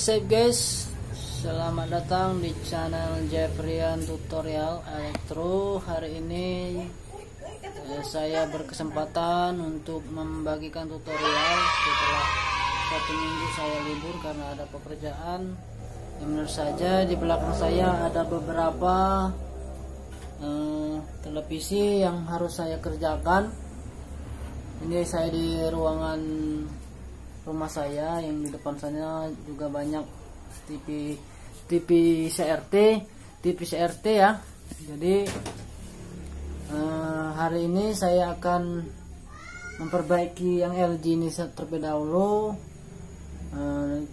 safe guys, selamat datang di channel Jeffrian Tutorial Elektro. Hari ini saya berkesempatan untuk membagikan tutorial setelah 1 minggu saya libur karena ada pekerjaan. Benar saja di belakang saya ada beberapa televisi yang harus saya kerjakan. Ini saya di ruangan rumah saya, yang di depan sana juga banyak TV CRT ya. Jadi hari ini saya akan memperbaiki yang LG ini terlebih dahulu.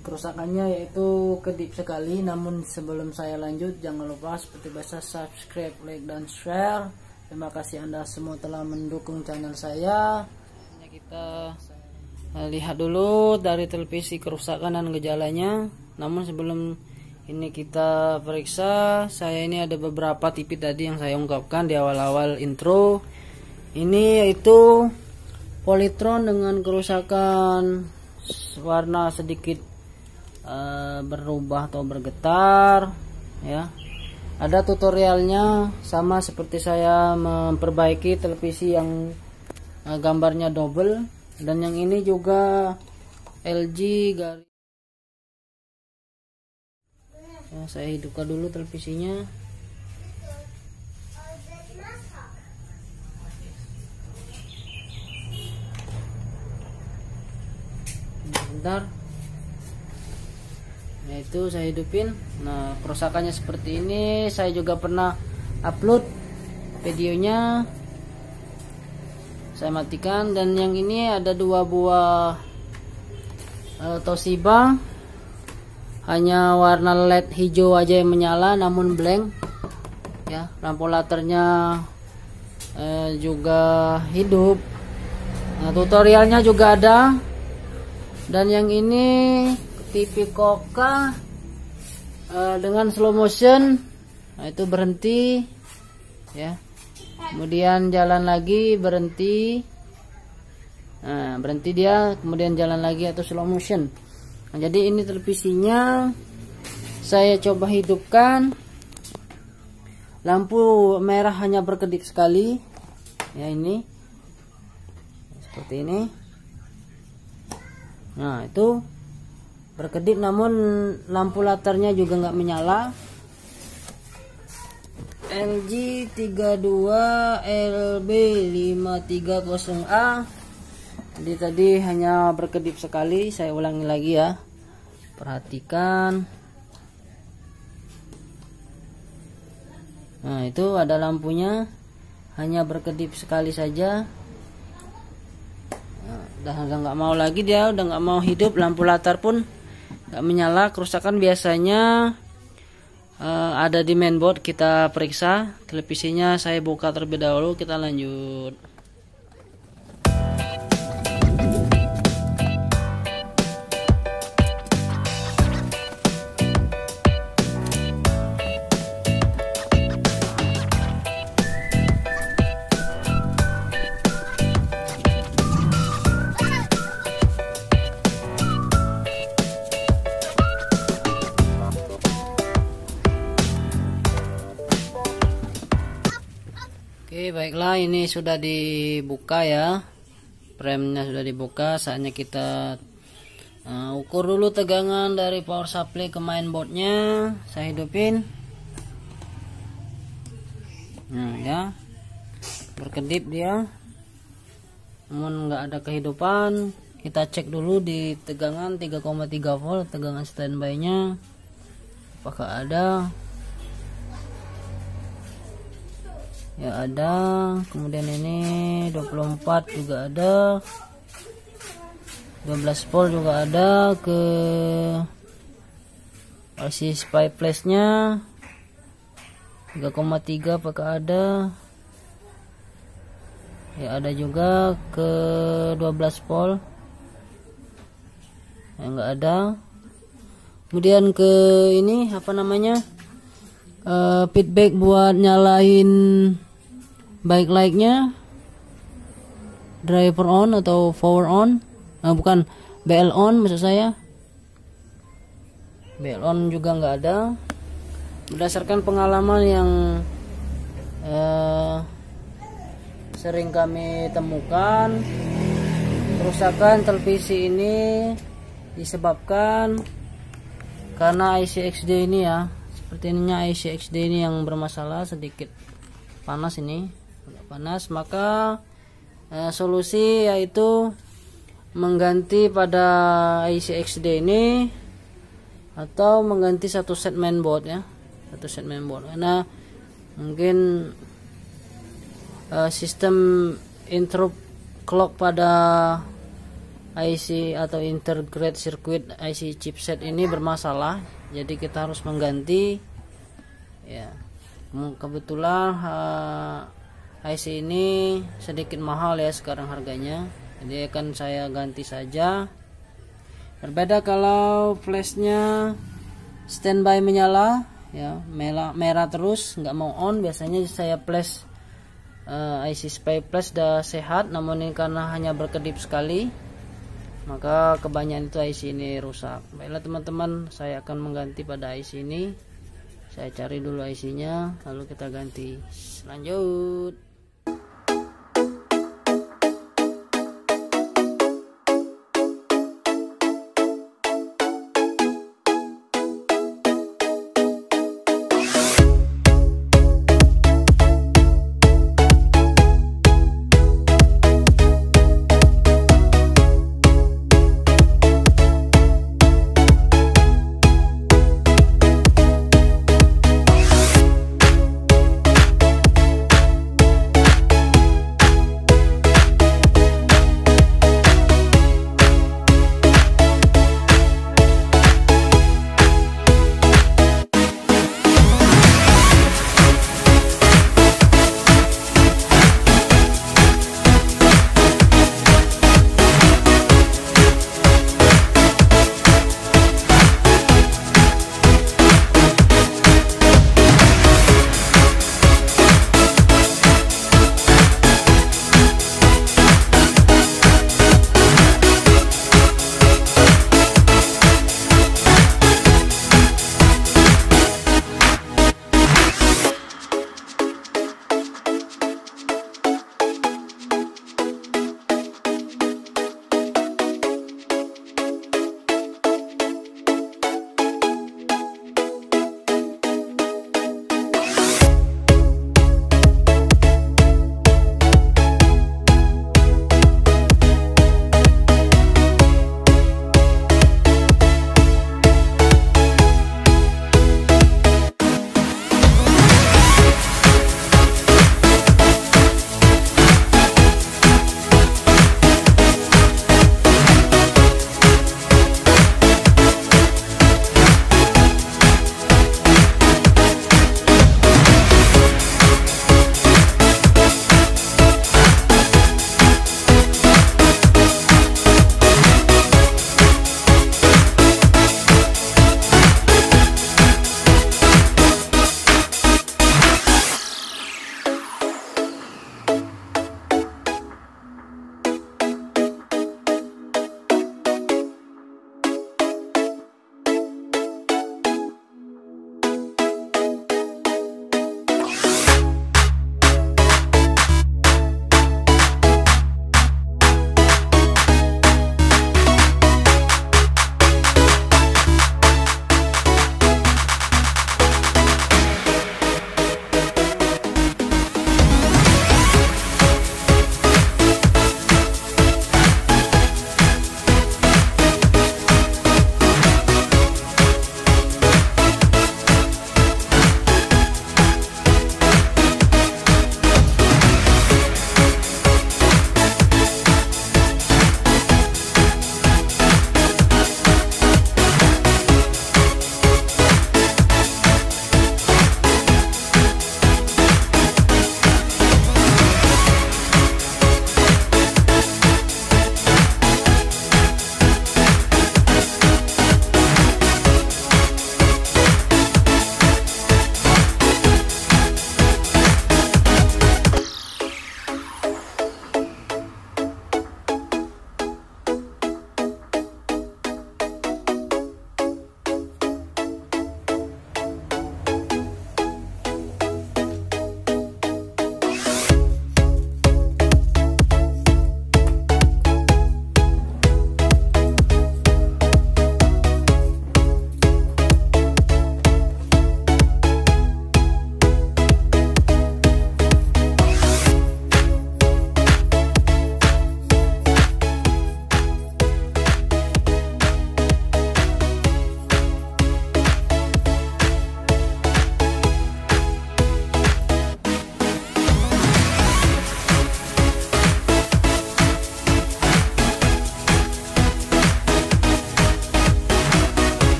Kerusakannya yaitu kedip sekali. Namun sebelum saya lanjut, jangan lupa seperti biasa subscribe, like, dan share. Terima kasih Anda semua telah mendukung channel saya. Kita lihat dulu dari televisi kerusakan dan gejalanya. Namun sebelum ini kita periksa, saya ini ada beberapa TV tadi yang saya ungkapkan di awal-awal intro. Ini yaitu Polytron dengan kerusakan warna sedikit berubah atau bergetar ya. Ada tutorialnya, sama seperti saya memperbaiki televisi yang gambarnya double. Dan yang ini juga LG garis. Ya, saya hidupkan dulu televisinya. Bentar. Nah, itu saya hidupin. Nah, kerusakannya seperti ini. Saya juga pernah upload videonya. Saya matikan. Dan yang ini ada 2 buah Toshiba, hanya warna LED hijau aja yang menyala, namun blank ya. Lampu latarnya juga hidup. Nah, tutorialnya juga ada. Dan yang ini TV Koka dengan slow motion. Nah, itu berhenti ya. Kemudian jalan lagi, berhenti. Nah, berhenti dia, kemudian jalan lagi atau slow motion. Nah, jadi ini televisinya saya coba hidupkan. Lampu merah hanya berkedip sekali. Ya, ini seperti ini. Nah, itu berkedip, namun lampu latarnya juga nggak menyala. LG 32 LB530A. Jadi tadi hanya berkedip sekali. Saya ulangi lagi ya. Perhatikan. Nah, itu ada lampunya, hanya berkedip sekali saja. Nah, udah nggak mau lagi dia, udah nggak mau hidup. Lampu latar pun nggak menyala. Kerusakan biasanya ada di mainboard. Kita periksa televisinya, saya buka terlebih dahulu, kita lanjut. Oke, baiklah, ini sudah dibuka ya. Framenya sudah dibuka. Saatnya kita ukur dulu tegangan dari power supply ke mainboardnya. Saya hidupin. Nah ya, berkedip dia, namun nggak ada kehidupan. Kita cek dulu di tegangan 3,3 volt, tegangan standby nya apakah ada. Ya, ada. Kemudian ini 24 juga ada, 12 volt juga ada. Ke IC spy flash nya 3,3 apakah ada. Ya, ada juga ke 12 volt. Ya, nggak ada. Kemudian ke ini apa namanya, feedback buat nyalain backlight-nya, driver on atau power on, bukan BL on maksud saya. belon juga nggak ada. Berdasarkan pengalaman yang sering kami temukan, kerusakan televisi ini disebabkan karena IC XD ini ya. Sepertinya IC XD ini yang bermasalah, sedikit panas ini, agak panas. Maka solusi yaitu mengganti pada IC XD ini atau mengganti satu set mainboard ya, satu set mainboard, karena mungkin sistem interrupt clock pada IC atau integrated circuit IC chipset ini bermasalah, jadi kita harus mengganti ya. Kebetulan IC ini sedikit mahal ya sekarang harganya, jadi akan saya ganti saja. Berbeda kalau flashnya standby menyala ya, merah terus nggak mau on. Biasanya saya flash IC spy flash sudah sehat, namun ini karena hanya berkedip sekali, maka kebanyakan itu IC ini rusak. Baiklah teman-teman, saya akan mengganti pada IC ini. Saya cari dulu IC nya, lalu kita ganti. Lanjut.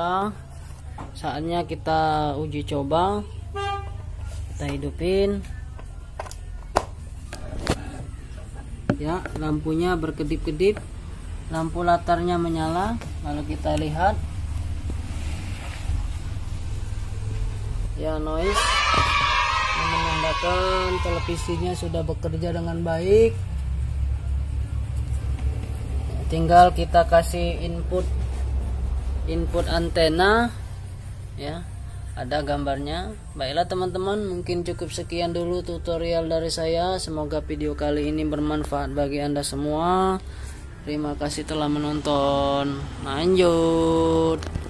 menyala. Saatnya kita uji coba. Kita hidupin. Ya, lampunya berkedip-kedip, lampu latarnya menyala. Lalu kita lihat, ya, noise yang menandakan televisinya sudah bekerja dengan baik. Tinggal kita kasih input antena, ya, ada gambarnya. Baiklah teman-teman, mungkin cukup sekian dulu tutorial dari saya. Semoga video kali ini bermanfaat bagi Anda semua. Terima kasih telah menonton. Lanjut.